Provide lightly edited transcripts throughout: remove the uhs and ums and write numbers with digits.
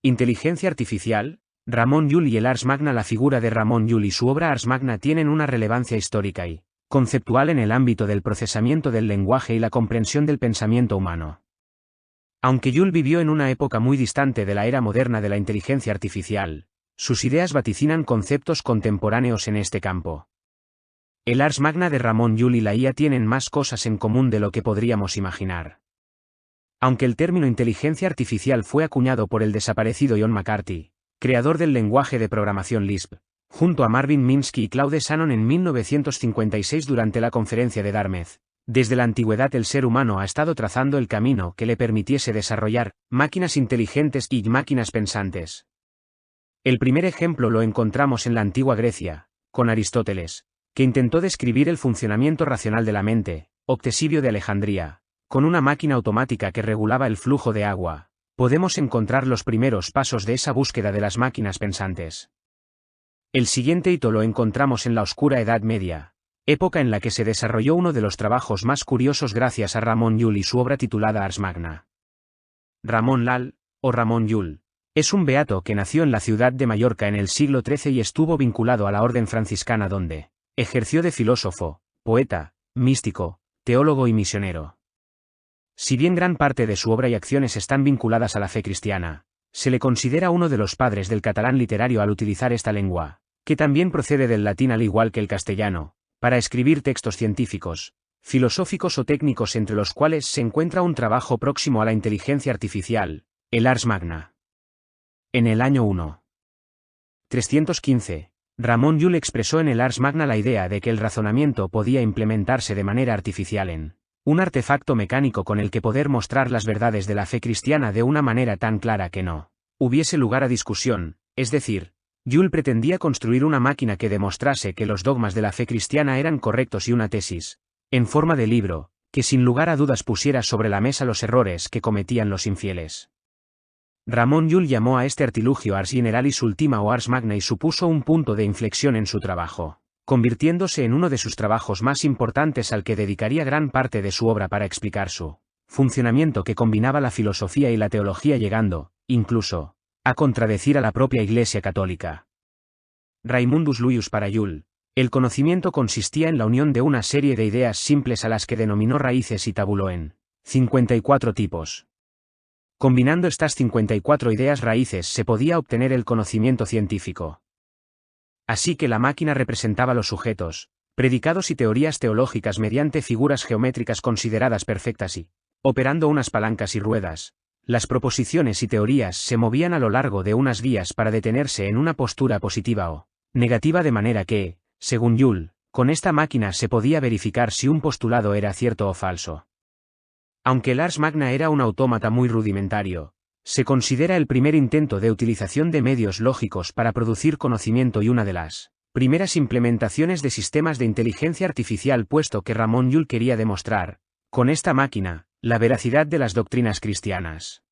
Inteligencia artificial, Ramon Llull y el Ars Magna. La figura de Ramon Llull y su obra Ars Magna tienen una relevancia histórica y conceptual en el ámbito del procesamiento del lenguaje y la comprensión del pensamiento humano. Aunque Llull vivió en una época muy distante de la era moderna de la inteligencia artificial, sus ideas vaticinan conceptos contemporáneos en este campo. El Ars Magna de Ramon Llull y la IA tienen más cosas en común de lo que podríamos imaginar. Aunque el término inteligencia artificial fue acuñado por el desaparecido John McCarthy, creador del lenguaje de programación Lisp, junto a Marvin Minsky y Claude Shannon en 1956 durante la conferencia de Dartmouth, desde la antigüedad el ser humano ha estado trazando el camino que le permitiese desarrollar máquinas inteligentes y máquinas pensantes. El primer ejemplo lo encontramos en la antigua Grecia, con Aristóteles, que intentó describir el funcionamiento racional de la mente, o Ctesibio de Alejandría, con una máquina automática que regulaba el flujo de agua. Podemos encontrar los primeros pasos de esa búsqueda de las máquinas pensantes. El siguiente hito lo encontramos en la oscura Edad Media, época en la que se desarrolló uno de los trabajos más curiosos gracias a Ramon Llull y su obra titulada Ars Magna. Ramon Llull, o Ramon Llull, es un beato que nació en la ciudad de Mallorca en el siglo XIII y estuvo vinculado a la orden franciscana donde ejerció de filósofo, poeta, místico, teólogo y misionero. Si bien gran parte de su obra y acciones están vinculadas a la fe cristiana, se le considera uno de los padres del catalán literario al utilizar esta lengua, que también procede del latín al igual que el castellano, para escribir textos científicos, filosóficos o técnicos entre los cuales se encuentra un trabajo próximo a la inteligencia artificial, el Ars Magna. En el año 315, Ramon Llull expresó en el Ars Magna la idea de que el razonamiento podía implementarse de manera artificial en un artefacto mecánico con el que poder mostrar las verdades de la fe cristiana de una manera tan clara que no hubiese lugar a discusión, es decir, Llull pretendía construir una máquina que demostrase que los dogmas de la fe cristiana eran correctos y una tesis, en forma de libro, que sin lugar a dudas pusiera sobre la mesa los errores que cometían los infieles. Ramon Llull llamó a este artilugio Ars Generalis Ultima o Ars Magna y supuso un punto de inflexión en su trabajo, convirtiéndose en uno de sus trabajos más importantes al que dedicaría gran parte de su obra para explicar su funcionamiento que combinaba la filosofía y la teología llegando, incluso, a contradecir a la propia Iglesia católica. Raimundus Llull para Llull, el conocimiento consistía en la unión de una serie de ideas simples a las que denominó raíces y tabuló en 54 tipos. Combinando estas 54 ideas raíces se podía obtener el conocimiento científico. Así que la máquina representaba los sujetos, predicados y teorías teológicas mediante figuras geométricas consideradas perfectas y, operando unas palancas y ruedas, las proposiciones y teorías se movían a lo largo de unas vías para detenerse en una postura positiva o negativa de manera que, según Llull, con esta máquina se podía verificar si un postulado era cierto o falso. Aunque el Ars Magna era un autómata muy rudimentario, se considera el primer intento de utilización de medios lógicos para producir conocimiento y una de las primeras implementaciones de sistemas de inteligencia artificial puesto que Ramon Llull quería demostrar, con esta máquina, la veracidad de las doctrinas cristianas.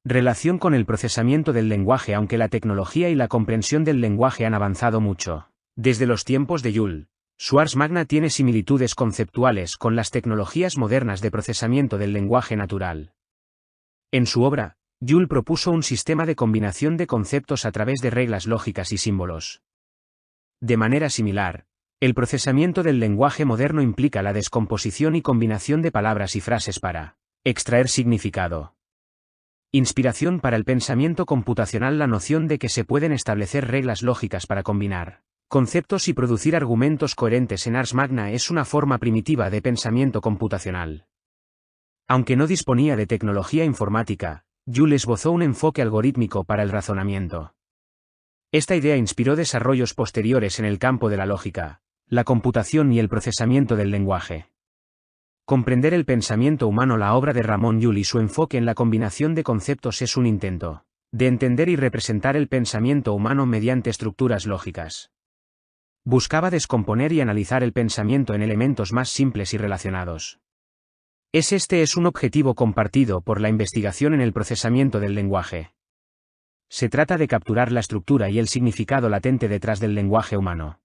Relación con el procesamiento del lenguaje. Aunque la tecnología y la comprensión del lenguaje han avanzado mucho desde los tiempos de Llull, su Ars Magna tiene similitudes conceptuales con las tecnologías modernas de procesamiento del lenguaje natural. En su obra, Llull propuso un sistema de combinación de conceptos a través de reglas lógicas y símbolos. De manera similar, el procesamiento del lenguaje moderno implica la descomposición y combinación de palabras y frases para extraer significado. Inspiración para el pensamiento computacional. La noción de que se pueden establecer reglas lógicas para combinar conceptos y producir argumentos coherentes en Ars Magna es una forma primitiva de pensamiento computacional. Aunque no disponía de tecnología informática, Llull esbozó un enfoque algorítmico para el razonamiento. Esta idea inspiró desarrollos posteriores en el campo de la lógica, la computación y el procesamiento del lenguaje. Comprender el pensamiento humano. La obra de Ramon Llull y su enfoque en la combinación de conceptos es un intento de entender y representar el pensamiento humano mediante estructuras lógicas. Buscaba descomponer y analizar el pensamiento en elementos más simples y relacionados. Este es un objetivo compartido por la investigación en el procesamiento del lenguaje. Se trata de capturar la estructura y el significado latente detrás del lenguaje humano.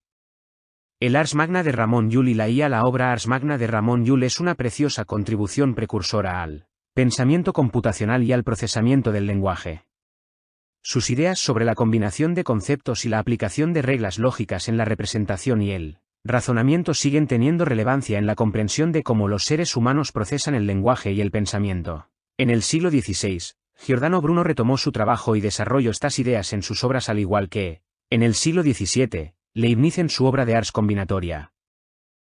El Ars Magna de Ramon Llull y la IA. La obra Ars Magna de Ramon Llull es una preciosa contribución precursora al pensamiento computacional y al procesamiento del lenguaje. Sus ideas sobre la combinación de conceptos y la aplicación de reglas lógicas en la representación y el razonamiento siguen teniendo relevancia en la comprensión de cómo los seres humanos procesan el lenguaje y el pensamiento. En el siglo XVI, Giordano Bruno retomó su trabajo y desarrolló estas ideas en sus obras, al igual que, en el siglo XVII, Leibniz en su obra de Ars Combinatoria.